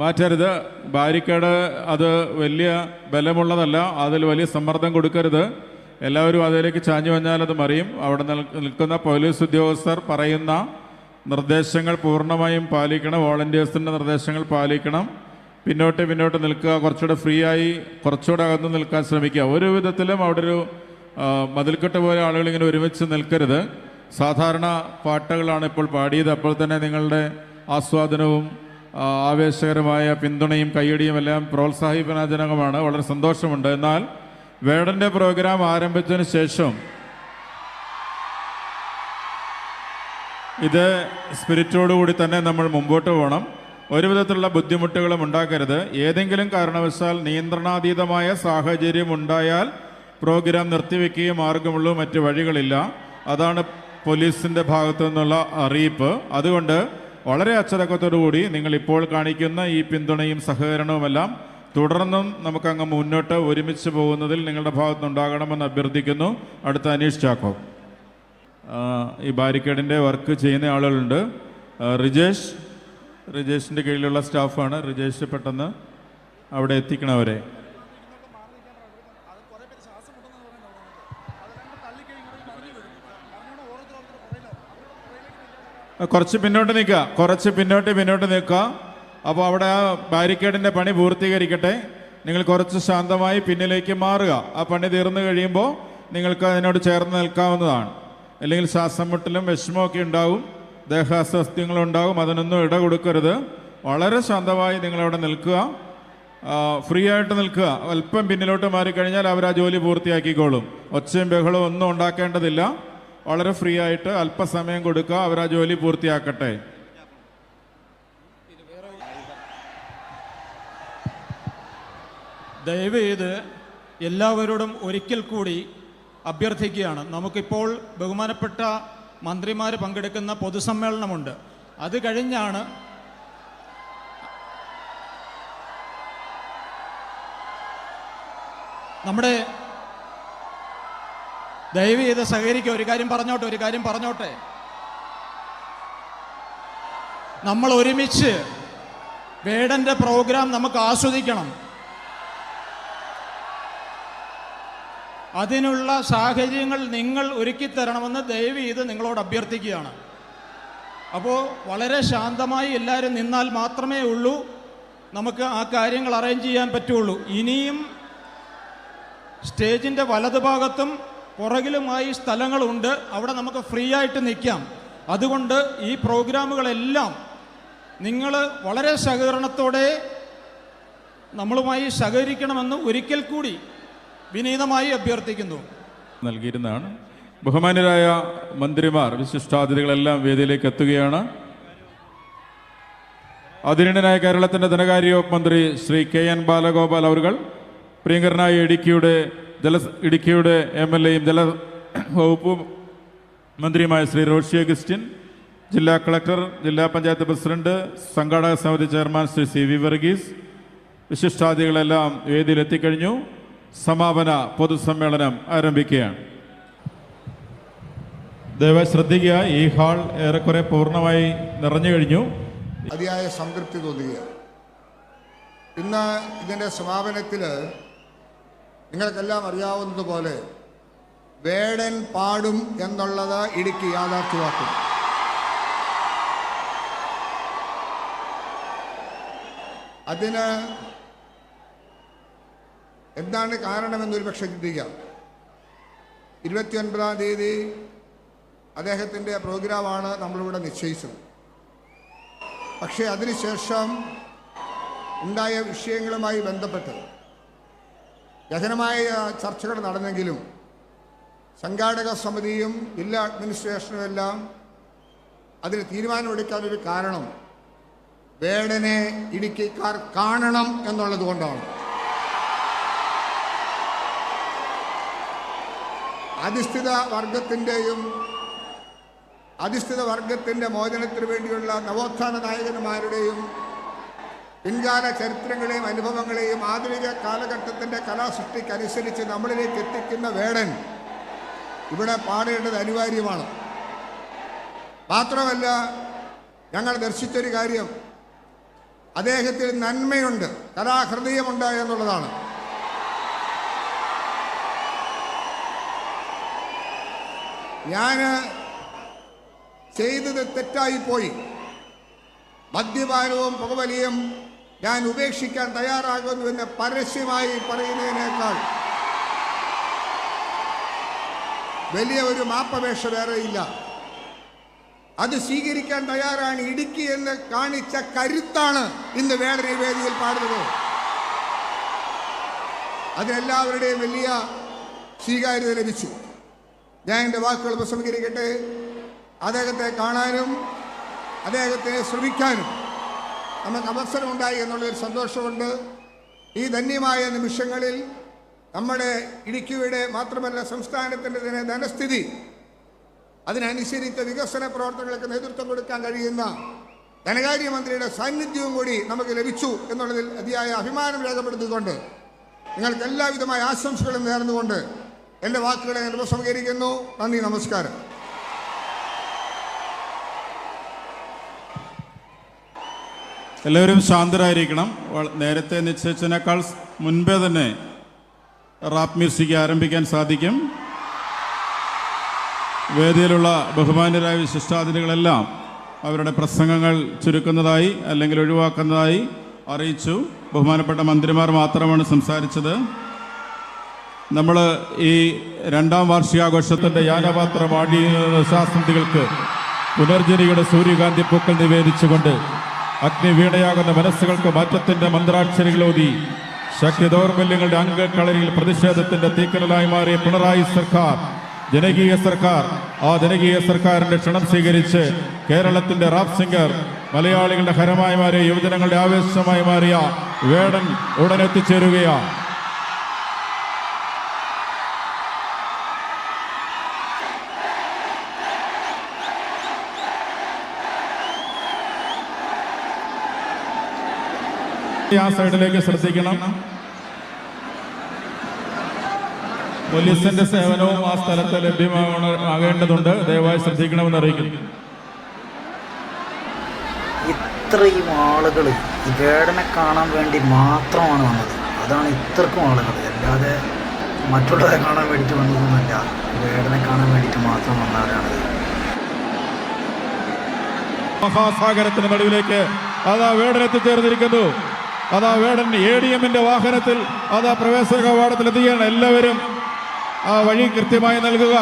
മാറ്റരുത്. Barricade അത് വലിയ ബലമുള്ളതല്ല, അതിൽ വലിയ സമ്മർദ്ദം കൊടുക്കരുത്. എല്ലാവരും അതിലേക്ക് ചാഞ്ഞു വന്നാൽ അത് മറിയും. അവിടെ നിൽക്കുന്ന പോലീസ് ഉദ്യോഗസ്ഥർ പറയുന്ന നിർദ്ദേശങ്ങൾ പൂർണ്ണമായും പാലിക്കണം. വോളണ്ടിയേഴ്സിൻ്റെ നിർദ്ദേശങ്ങൾ പാലിക്കണം. പിന്നോട്ട് നിൽക്കുക. കുറച്ചുകൂടെ ഫ്രീ ആയി കുറച്ചുകൂടെ അകന്ന് നിൽക്കാൻ ശ്രമിക്കുക. ഒരു വിധത്തിലും അവിടെ ഒരു മതിൽക്കെട്ട് പോലെ ആളുകളിങ്ങനെ ഒരുമിച്ച് നിൽക്കരുത്. സാധാരണ പാട്ടുകളാണ് ഇപ്പോൾ പാടിയത്. അപ്പോൾ തന്നെ നിങ്ങളുടെ ആസ്വാദനവും ആവേശകരമായ പിന്തുണയും കയ്യടിയും എല്ലാം പ്രോത്സാഹിപ്പിക്കാജനകമാണ്. വളരെ സന്തോഷമുണ്ട്. എന്നാൽ വേടൻ്റെ പ്രോഗ്രാം ആരംഭിച്ചതിന് ശേഷം ഇത് സ്പിരിറ്റോടുകൂടി തന്നെ നമ്മൾ മുമ്പോട്ട് പോകണം. ഒരു വിധത്തിലുള്ള ബുദ്ധിമുട്ടുകളും ഉണ്ടാക്കരുത്. ഏതെങ്കിലും കാരണവശാൽ നിയന്ത്രണാതീതമായ സാഹചര്യം ഉണ്ടായാൽ പ്രോഗ്രാം നിർത്തിവെക്കുകയും മാർഗമുള്ളൂ, മറ്റ് വഴികളില്ല. അതാണ് പോലീസിൻ്റെ ഭാഗത്തു നിന്നുള്ള അറിയിപ്പ്. അതുകൊണ്ട് വളരെ അച്ചടക്കത്തോടുകൂടി നിങ്ങൾ ഇപ്പോൾ കാണിക്കുന്ന ഈ പിന്തുണയും സഹകരണവുമെല്ലാം തുടർന്നും നമുക്കങ്ങ് മുന്നോട്ട് ഒരുമിച്ച് പോകുന്നതിൽ നിങ്ങളുടെ ഭാഗത്തുനിന്നുണ്ടാകണമെന്ന് അഭ്യർത്ഥിക്കുന്നു. അടുത്ത അനീഷ് ചാക്കോ. ഈ ബാരിക്കേഡിൻ്റെ വർക്ക് ചെയ്യുന്ന ആളുകളുണ്ട്. റിജേഷിൻ്റെ കീഴിലുള്ള സ്റ്റാഫാണ്. റിജേഷ് പെട്ടെന്ന് അവിടെ എത്തിക്കണവരെ. കുറച്ച് പിന്നോട്ട് നിൽക്കുക. അപ്പോൾ അവിടെ ആ ബാരിക്കേഡിൻ്റെ പണി പൂർത്തീകരിക്കട്ടെ. നിങ്ങൾ കുറച്ച് ശാന്തമായി പിന്നിലേക്ക് മാറുക. ആ പണി തീർന്നു കഴിയുമ്പോൾ നിങ്ങൾക്ക് അതിനോട് ചേർന്ന് നിൽക്കാവുന്നതാണ്. അല്ലെങ്കിൽ ശ്വാസം മുട്ടലും വിഷമമൊക്കെ ഉണ്ടാവും, ദേഹാസ്വാസ്ഥ്യങ്ങളുണ്ടാകും. അതിനൊന്നും ഇട കൊടുക്കരുത്. വളരെ ശാന്തമായി നിങ്ങളവിടെ നിൽക്കുക. ഫ്രീ ആയിട്ട് നിൽക്കുക. അല്പം പിന്നിലോട്ട് മാറിക്കഴിഞ്ഞാൽ അവർ ആ ജോലി പൂർത്തിയാക്കിക്കോളും. ഒച്ചയും ബഹളവും ഒന്നും ഉണ്ടാക്കേണ്ടതില്ല. വളരെ ഫ്രീ ആയിട്ട് അല്പസമയം കൊടുക്കുക. അവർ ആ ജോലി പൂർത്തിയാക്കട്ടെ. ദയവ് ചെയ്ത് എല്ലാവരോടും ഒരിക്കൽ കൂടി അഭ്യർത്ഥിക്കുകയാണ്. നമുക്കിപ്പോൾ ബഹുമാനപ്പെട്ട മന്ത്രിമാർ പങ്കെടുക്കുന്ന പൊതുസമ്മേളനമുണ്ട്. അത് കഴിഞ്ഞാണ് നമ്മുടെ ദയവ് ചെയ്ത് സഹകരിക്കുക. ഒരു കാര്യം പറഞ്ഞോട്ടെ. നമ്മൾ ഒരുമിച്ച് വേടൻ്റെ പ്രോഗ്രാം നമുക്ക് ആസ്വദിക്കണം. അതിനുള്ള സാഹചര്യങ്ങൾ നിങ്ങൾ ഒരുക്കിത്തരണമെന്ന് ദയവ് ചെയ്ത് നിങ്ങളോട് അഭ്യർത്ഥിക്കുകയാണ്. അപ്പോൾ വളരെ ശാന്തമായി എല്ലാവരും നിന്നാൽ മാത്രമേ ഉള്ളൂ നമുക്ക് ആ കാര്യങ്ങൾ അറേഞ്ച് ചെയ്യാൻ പറ്റുള്ളൂ. ഇനിയും സ്റ്റേജിൻ്റെ വലതുഭാഗത്തും പുറകിലുമായി സ്ഥലങ്ങളുണ്ട്. അവിടെ നമുക്ക് ഫ്രീ ആയിട്ട് നിൽക്കാം. അതുകൊണ്ട് ഈ പ്രോഗ്രാമുകളെല്ലാം നിങ്ങൾ വളരെ സഹകരണത്തോടെ നമ്മളുമായി സഹകരിക്കണമെന്ന് ഒരിക്കൽ കൂടി വിനീതമായി അഭ്യർത്ഥിക്കുന്നു. നൽകിയിരുന്നതാണ്. ബഹുമാന്യരായ മന്ത്രിമാർ, വിശിഷ്ടാതിഥികളെല്ലാം വേദിയിലേക്ക് എത്തുകയാണ്. അതിനിടനായ കേരളത്തിൻ്റെ ധനകാര്യ വകുപ്പ് മന്ത്രി ശ്രീ KN ബാലഗോപാൽ അവർ, പ്രിയങ്കരനായ ഇടുക്കിയുടെ MLAയും ജലവകുപ്പ് മന്ത്രിയുമായ ശ്രീ റോഷി അഗസ്റ്റിൻ, ജില്ലാ കളക്ടർ, ജില്ലാ പഞ്ചായത്ത് പ്രസിഡന്റ്, സംഘാടക സമിതി ചെയർമാൻ ശ്രീ CV വർഗീസ്, വിശിഷ്ടാതിഥികളെല്ലാം വേദിയിലെത്തിക്കഴിഞ്ഞു. സമാപന പൊതുസമ്മേളനം ആരംഭിക്കുകയാണ്. ദയവായി ശ്രദ്ധിക്കുക, ഈ ഹാൾ ഏറെക്കുറെ പൂർണ്ണമായി നിറഞ്ഞു കഴിഞ്ഞു. അതിയായ സംതൃപ്തി തോന്നുകയാണ്. ഇന്ന് ഇതിൻ്റെ സമാപനത്തിൽ നിങ്ങൾക്കെല്ലാം അറിയാവുന്നതുപോലെ വേടൻ പാടും എന്നുള്ളത് ഇടുക്കി യാഥാർത്ഥ്യമാക്കും. അതിന് എന്താണ് കാരണമെന്നൊരു പക്ഷേ ചിന്തിക്കാം. 29-ാം തീയതി അദ്ദേഹത്തിൻ്റെ പ്രോഗ്രാമാണ് നമ്മളിവിടെ നിശ്ചയിച്ചത്. പക്ഷേ അതിനുശേഷം ഉണ്ടായ വിഷയങ്ങളുമായി ബന്ധപ്പെട്ട് ഗഹനമായ ചർച്ചകൾ നടന്നെങ്കിലും സംഘാടക സമിതിയും ജില്ലാ അഡ്മിനിസ്ട്രേഷനും എല്ലാം അതിന് തീരുമാനമെടുക്കാനൊരു കാരണം വേടനെ ഇടുക്കിക്കാർ കാണണം എന്നുള്ളത് കൊണ്ടാണ്. അധിഷ്ഠിത വർഗത്തിൻ്റെ മോചനത്തിന് വേണ്ടിയുള്ള നവോത്ഥാന നായകന്മാരുടെയും പിൻകാല ചരിത്രങ്ങളെയും അനുഭവങ്ങളെയും ആധുനിക കാലഘട്ടത്തിൻ്റെ കലാസൃഷ്ടിക്കനുസരിച്ച് നമ്മളിലേക്ക് എത്തിക്കുന്ന വേടൻ ഇവിടെ പാടേണ്ടത് അനിവാര്യമാണ്. മാത്രമല്ല, ഞങ്ങൾ ദർശിച്ചൊരു കാര്യം, അദ്ദേഹത്തിൽ നന്മയുണ്ട്, കലാഹൃദയമുണ്ട് എന്നുള്ളതാണ്. ഞാൻ ചെയ്തത് തെറ്റായിപ്പോയി. മദ്യപാനവും പുകവലിയും ഞാൻ ഉപേക്ഷിക്കാൻ തയ്യാറാകുന്നുവെന്ന് പരസ്യമായി പറയുന്നതിനേക്കാൾ വലിയ ഒരു മാപ്പപേക്ഷ വേറെയില്ല. അത് സ്വീകരിക്കാൻ തയ്യാറാണ്. ഇടുക്കി എന്ന് കാണിച്ച കരുത്താണ് ഇന്ന് വേടനെ വേദിയിൽ പാടുന്നത്. അതിനെല്ലാവരുടെയും വലിയ സ്വീകാര്യത ലഭിച്ചു. ഞാൻ എൻ്റെ വാക്കുകൾ ഉപസംഹരിക്കട്ടെ. അദ്ദേഹത്തെ കാണാനും അദ്ദേഹത്തെ ശ്രമിക്കാനും നമുക്ക് അവസരമുണ്ടായി എന്നുള്ളൊരു സന്തോഷമുണ്ട്. ഈ ധന്യമായ നിമിഷങ്ങളിൽ നമ്മുടെ ഇടുക്കിയുടെ മാത്രമല്ല സംസ്ഥാനത്തിൻ്റെ തന്നെ ധനസ്ഥിതി, അതിനനുസരിച്ച വികസന പ്രവർത്തനങ്ങൾക്ക് നേതൃത്വം കൊടുക്കാൻ കഴിയുന്ന ധനകാര്യമന്ത്രിയുടെ സാന്നിധ്യവും കൂടി നമുക്ക് ലഭിച്ചു എന്നുള്ളതിൽ അതിയായ അഭിമാനം രേഖപ്പെടുത്തിക്കൊണ്ട് നിങ്ങൾക്ക് എല്ലാവിധമായ ആശംസകളും നേർന്നുകൊണ്ട് എൻ്റെ വാക്കുകളെ ഞാൻ ഉപസംഹരിക്കുന്നു. നന്ദി, നമസ്കാരം. എല്ലാവരും ശാന്തരായിരിക്കണം. നേരത്തെ നിശ്ചയിച്ചതിനേക്കാൾ മുൻപേ തന്നെ റാപ്പ് മ്യൂസിക് ആരംഭിക്കാൻ സാധിക്കും. വേദിയിലുള്ള ബഹുമാന്യരായ വിശിഷ്ടാതിഥികളെല്ലാം അവരുടെ പ്രസംഗങ്ങൾ ചുരുക്കുന്നതായി അല്ലെങ്കിൽ ഒഴിവാക്കുന്നതായി അറിയിച്ചു. ബഹുമാനപ്പെട്ട മന്ത്രിമാർ മാത്രമാണ് സംസാരിച്ചത്. നമ്മൾ ഈ 2ാം വാർഷികാഘോഷത്തിൻ്റെ യാനപാത്ര വാണിജ്യാസന്ധികൾക്ക് പുനർജനിയുടെ സൂര്യകാന്തി പൂക്കൾ നിവേദിച്ചുകൊണ്ട് അഗ്നിവീണയാകുന്ന മനസ്സുകൾക്ക് മാറ്റത്തിൻ്റെ മന്ത്രാക്ഷരികളോതി ശക്തി ദൗർബല്യങ്ങളുടെ അംഗക്കളരിയിൽ പ്രതിഷേധത്തിൻ്റെ തീക്കനലായി മാറിയ പിണറായി സർക്കാർ, ജനകീയ സർക്കാർ, ആ ജനകീയ സർക്കാരിൻ്റെ ക്ഷണം സ്വീകരിച്ച് കേരളത്തിൻ്റെ റാപ്പ് സിംഗർ, മലയാളികളുടെ ഹരമായി മാറിയ യുവജനങ്ങളുടെ ആവേശമായി മാറിയ വേടൻ ഉടനെത്തിച്ചേരുകയാണ്. ആ സൈഡിലേക്ക് ശ്രദ്ധിക്കണം. പോലീസിന്റെ സേവനവും ആ സ്ഥലത്ത് ലഭ്യമാകേണ്ടതുണ്ട്. ദയവായി ശ്രദ്ധിക്കണമെന്ന് അറിയിക്കുന്നു. ഇത്രയും ആളുകൾ ഈ വേടനെ കാണാൻ വേണ്ടി മാത്രമാണ് വന്നത്. അതാണ് ഇത്രക്കും ആളുകൾ, അല്ലാതെ മറ്റുള്ളവരെ കാണാൻ വേണ്ടിയിട്ട് വന്നതൊന്നുമല്ല. വേടനെ കാണാൻ വേണ്ടിയിട്ട് മാത്രം വന്നവരാണിത്. മഹാസാഗരത്തിന് നടുവിലേക്ക് അതാ വേടൻ എത്തിച്ചേർന്നിരിക്കുന്നു. അതാ വേടൻ ADM-ന്റെ വാഹനത്തിൽ അതാ പ്രവേശന കവാടത്തിൽ എത്തുകയാണ്. എല്ലാവരും ആ വഴി കൃത്യമായി നൽകുക.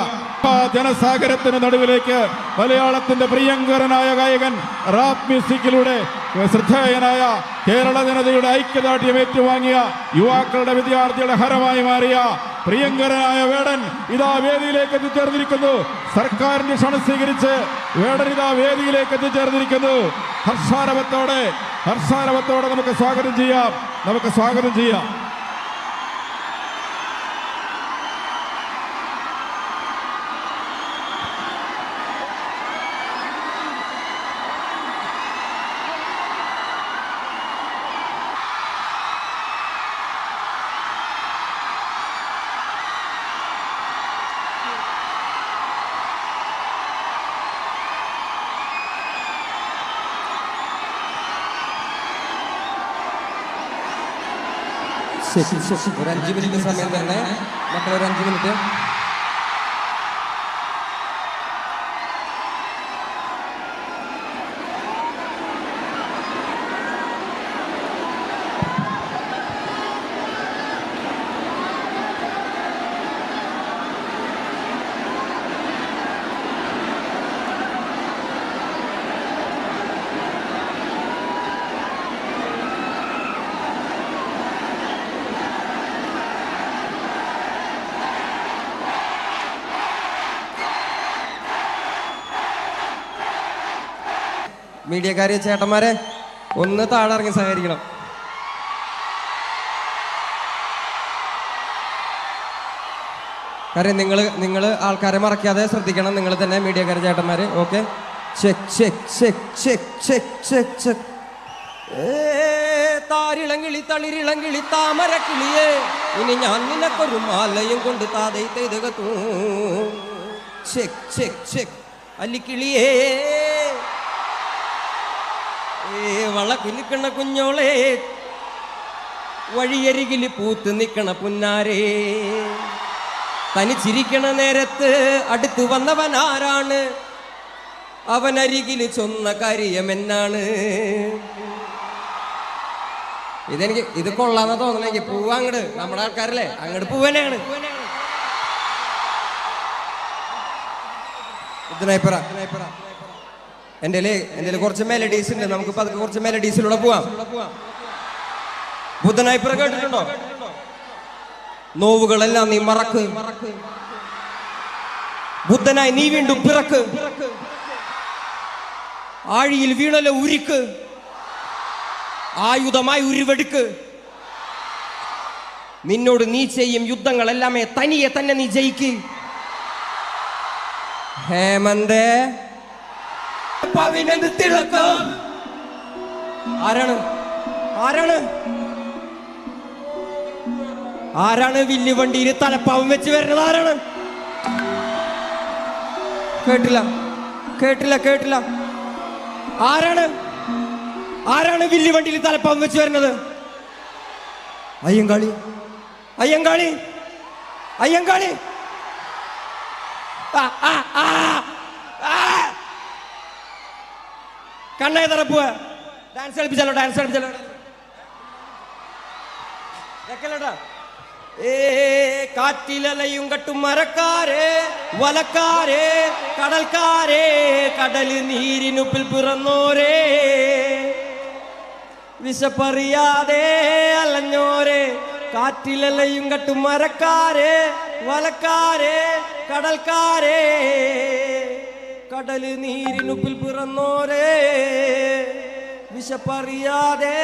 ആ ജനസാഗരത്തിന് നടുവിലേക്ക് മലയാളത്തിന്റെ പ്രിയങ്കരനായ ഗായകൻ റാപ്പ് മ്യൂസിക്കിലൂടെ ശ്രദ്ധേയനായ കേരള ജനതയുടെ ഐക്യദാർഢ്യം ഏറ്റുവാങ്ങിയ യുവാക്കളുടെ വിദ്യാർത്ഥികളുടെ ഹരമായി മാറിയ പ്രിയങ്കരനായ വേടൻ ഇതാ വേദിയിലേക്ക് എത്തിച്ചേർന്നിരിക്കുന്നു. സർക്കാരിന്റെ ക്ഷണം സ്വീകരിച്ച് വേടൻ ഇതാ വേദിയിലേക്ക് എത്തിച്ചേർന്നിരിക്കുന്നു. ഹർഷാരവത്തോടെ നമുക്ക് സ്വാഗതം ചെയ്യാം. ഒരു 5 മിനിറ്റ് സമയം തന്നെ മക്കളെ, ഒരു 5 മിനിറ്റ്. മീഡിയക്കാരെ, ചേട്ടന്മാരെ, ഒന്ന് താഴെ ഇറങ്ങി സഹകരിക്കണം. കാര്യം നിങ്ങൾ ആൾക്കാരെ മറക്കാതെ ശ്രദ്ധിക്കണം. നിങ്ങൾ തന്നെ മീഡിയക്കാരെ, ചേട്ടന്മാരെ. ഓക്കെ, താരിളങ്കിളി തളിരിളങ്കിളി താമര കിളിയേ, ഇനി ഞാൻ നിനക്കൊരു മാലയും കൊണ്ട് താതൈ തെയ്തകത്തൂ അല്ലിക്കിളിയേ. വളക്കി നിൽക്കണ കുഞ്ഞോളെ, വഴിയരികിൽ പൂത്ത് നിൽക്കണ പുന്നാരേ, തനിച്ചിരിക്കണ നേരത്ത് അടുത്ത് വന്നവൻ ആരാണ്? അവനരികിൽ ചൊന്ന കാര്യമെന്നാണ്. ഇതെനിക്ക് ഇത് കൊള്ളാന്ന് തോന്നണെങ്കി പോവാ അങ്ങട്. നമ്മുടെ ആൾക്കാരല്ലേ, അങ്ങോട്ട് പോവാനാണ്. എൻ്റെ കുറച്ച് മെലഡീസ് ഉണ്ട്, നമുക്ക് പതുക്കെ കുറച്ച് മെലഡീസിലൂടെ പോവാം. ബുദ്ധനായിപ്പുറ കേട്ടിട്ടുണ്ടോ? നോവുകളെല്ലാം നീ മറക്ക്, ബുദ്ധനായി നീ വീണ്ടും പിറക്ക്, ആഴിയിൽ വീണല്ലോ ഉരുക്ക്, ആയുധമായി ഉരുവെടുക്ക്, നിന്നോട് നീ ചെയ്യും യുദ്ധങ്ങളെല്ലാമേ തനിയെ തന്നെ നീ ജയിക്ക്. ഹേമന്തേ തിളക്കം. ആരാണ് ആരാണ് ആരാണ് വില്ല് വണ്ടിയിൽ തലപ്പാവം വെച്ച് വരുന്നത്? ആരാണ്? കേട്ടില്ല കേട്ടില്ല കേട്ടില്ല. ആരാണ് ആരാണ് വില്ല് വണ്ടിയിൽ തലപ്പാവം വെച്ച് വരുന്നത്? അയ്യങ്കാളി അയ്യങ്കാളി അയ്യങ്കാളി. കണ്ണേ തറപ്പുവ. Dance കളിപ്പിച്ചാലോ, dance കളിപ്പിച്ചാലോ. കാറ്റിലലയും കട്ടും മരക്കാരെ, വലക്കാരെ, കടൽക്കാരെ, കടല് നീരിനുപ്പിൽ പിറന്നോരേ, വിശപ്പറിയാതെ അലഞ്ഞോരെ, കാറ്റിലലയും കട്ടും മരക്കാരെ, വലക്കാരെ, കടൽക്കാരെ, കടല് നീരിനുപ്പിൽ പിറന്നോരേ, വിശപ്പറിയാതെ